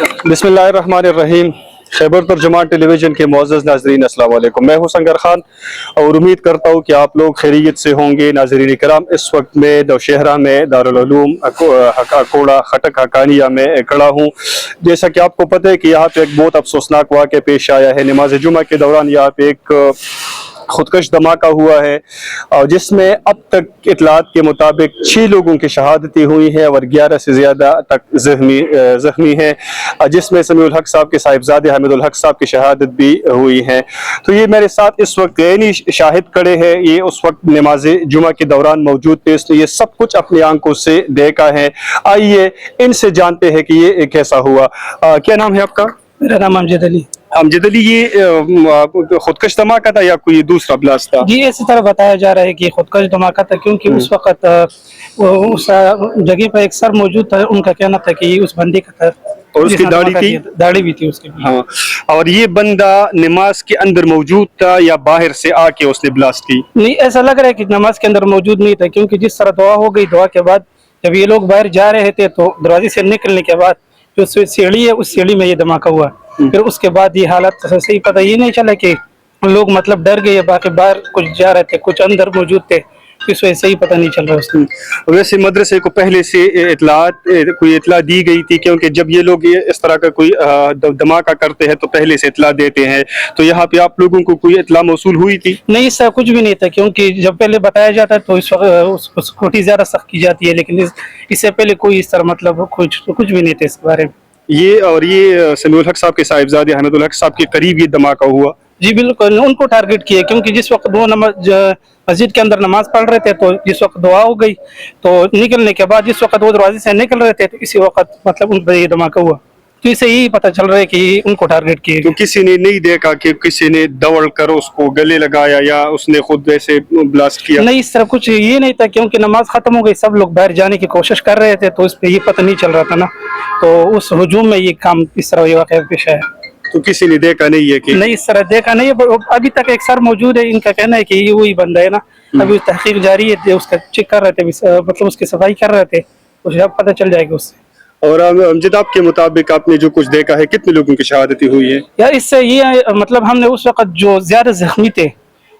बिस्मिल्लाहिर्रहमानिर्रहीम। खैबर तर्जुमान टेलीविज़न के मुअज़्ज़ज़ नाज़रीन, अस्सलाम वालेकुम। मैं हूं संगर खान और उम्मीद करता हूं कि आप लोग खैरियत से होंगे। नाज़रीन इकराम, इस वक्त मैं नौशहरा में दारुल उलूम अकोड़ा खटक हकानिया में खड़ा हूं। जैसा कि आपको पता है कि यहाँ पे एक बहुत अफसोसनाक वाक़या पेश आया है। नमाज जुमा के दौरान यहाँ पे एक खुदकश धमाका हुआ है और जिसमें अब तक इतलात के मुताबिक 6 लोगों की शहादतें हुई हैं और 11 से ज़्यादा तक ज़ख्मी हैं, जिसमें समीउल हक साहब के साहिबजादे हमीदुल हक साहब की शहादत भी हुई है। तो ये मेरे साथ इस वक्त गैनी शाहिद खड़े हैं, ये उस वक्त नमाज जुमा के दौरान मौजूद थे, तो ये सब कुछ अपनी आंखों से देखा है। आइए इनसे जानते हैं कि ये कैसा हुआ। क्या नाम है आपका? मेरा नाम अमजद अली। अमजद अली, ये खुदकश धमाका था या कोई दूसरा ब्लास्ट था? जी, इसी तरह बताया जा रहा है कि खुदकश धमाका था, क्योंकि उस वक्त उस जगह पर एक सर मौजूद था। उनका कहना था कि उस बंदी का था और उसकी दाढ़ी थी? दाढ़ी भी थी उसकी। हाँ। और ये बंदा नमाज के अंदर मौजूद था या बाहर से आके उसने ब्लास्ट की? नहीं, ऐसा लग रहा है कि नमाज के अंदर मौजूद नहीं था, क्योंकि जिस तरह दुआ हो गई, दुआ के बाद जब ये लोग बाहर जा रहे थे तो दरवाजे से निकलने के बाद जो सीढ़ी है, उस सीढ़ी में ये धमाका हुआ। फिर उसके बाद ये हालत सही पता ये नहीं चला कि लोग मतलब डर गए, बाकी बाहर कुछ जा रहे थे, कुछ अंदर मौजूद थे, इस वजह से ही पता नहीं चल रहा उसमें। वैसे मदरसे को पहले से कोई इतला दी गई थी? क्योंकि जब ये लोग इस तरह का कोई धमाका करते हैं तो पहले से इतला देते हैं, तो यहाँ पे आप लोगों को कोई इतला मौसूल हुई थी? नहीं सर, कुछ भी नहीं था, क्योंकि जब पहले बताया जाता है तो इस वक्त उसको ज्यादा सख्त की जाती है, लेकिन इससे पहले कोई इस तरह मतलब कुछ भी नहीं था इस बारे में। ये समीउल हक साहब के साहिबजादे हमीदुल हक साहब के करीब ये धमाका हुआ? जी बिल्कुल, उनको टारगेट किया, क्योंकि जिस वक्त वो मस्जिद के अंदर नमाज पढ़ रहे थे, तो जिस वक्त दुआ हो गई तो निकलने के बाद जिस वक्त वो दरवाजे से निकल रहे थे, तो इसी वक्त मतलब उन पर ये धमाका हुआ। तो इससे यही पता चल रहा है कि उनको टारगेट किया। तो किसी ने नहीं देखा कि किसी ने दौड़ कर उसको गले लगाया या उसने खुद वैसे ब्लास्ट किया? नहीं, इस तरह कुछ ये नहीं था, क्योंकि नमाज खत्म हो गई, सब लोग बाहर जाने की कोशिश कर रहे थे, तो इस पे ये पता नहीं चल रहा था ना, तो उस हुजूम में ये काम इस तरह ये वाक़या पेश आया। तो किसी ने देखा नहीं है कि? नहीं, इस तरह देखा नहीं है। अभी तक एक सर मौजूद है, इनका कहना है कि ये वही बंदा है ना। अभी तहकीक जारी है, उसका चेक कर रहे थे, मतलब उसकी सफाई कर रहे थे, कुछ अब पता चल जाएगा उससे। और अमजद, आपके मुताबिक आपने जो कुछ देखा है, कितने लोगों की शहादतें हुई है? यार इससे ये मतलब हमने उस वक्त जो ज्यादा जख्मी थे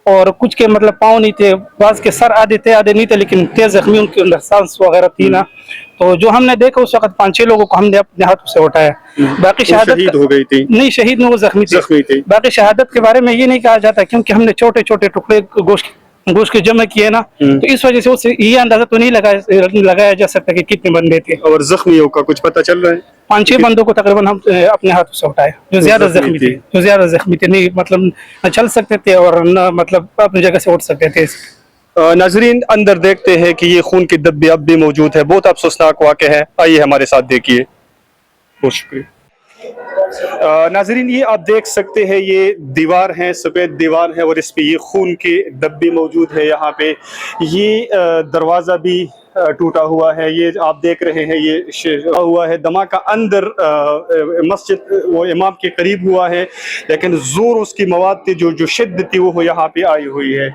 और कुछ के मतलब पाँव नहीं थे, बाज के सर आधे थे आधे नहीं थे, लेकिन थे जख्मी, उनके अंदर सांस वगैरह थी ना, तो जो हमने देखा उस वक्त 5-6 लोगों को हमने अपने हाथों से उठाया। बाकी शहादत शहीद हो गई थी? नहीं, शहीद में वो जख्मी थे। बाकी शहादत के बारे में ये नहीं कहा जाता, क्योंकि हमने छोटे छोटे टुकड़े गोश्त के जमा किए ना, तो इस वजह से उससे ये अंदाजा तो नहीं लगाया जा सकता कि कितने बंदे थे। और जख्मियों का कुछ पता चल रहा है? 5-6 बंदों को तकरीबन हम अपने हाथों से उठाए, जो ज्यादा जख्मी थे, नहीं मतलब न चल सकते थे और न मतलब अपनी जगह से उठ सकते थे। नाजरीन, अंदर देखते हैं कि ये खून के धब्बे अब भी मौजूद है। बहुत अफसोसनाक वाक़या है, आइए हमारे साथ देखिए। बहुत शुक्रिया। नाजरीन, ये आप देख सकते हैं, ये दीवार है, सफ़ेद दीवार है और इस पे ये खून के धब्बे मौजूद है। यहाँ पे ये दरवाज़ा भी टूटा हुआ है, ये आप देख रहे हैं, ये हुआ है। धमाका अंदर मस्जिद वो इमाम के करीब हुआ है, लेकिन जोर उसकी मवाद थी, जो शिद्दत थी वो यहाँ पे आई हुई है।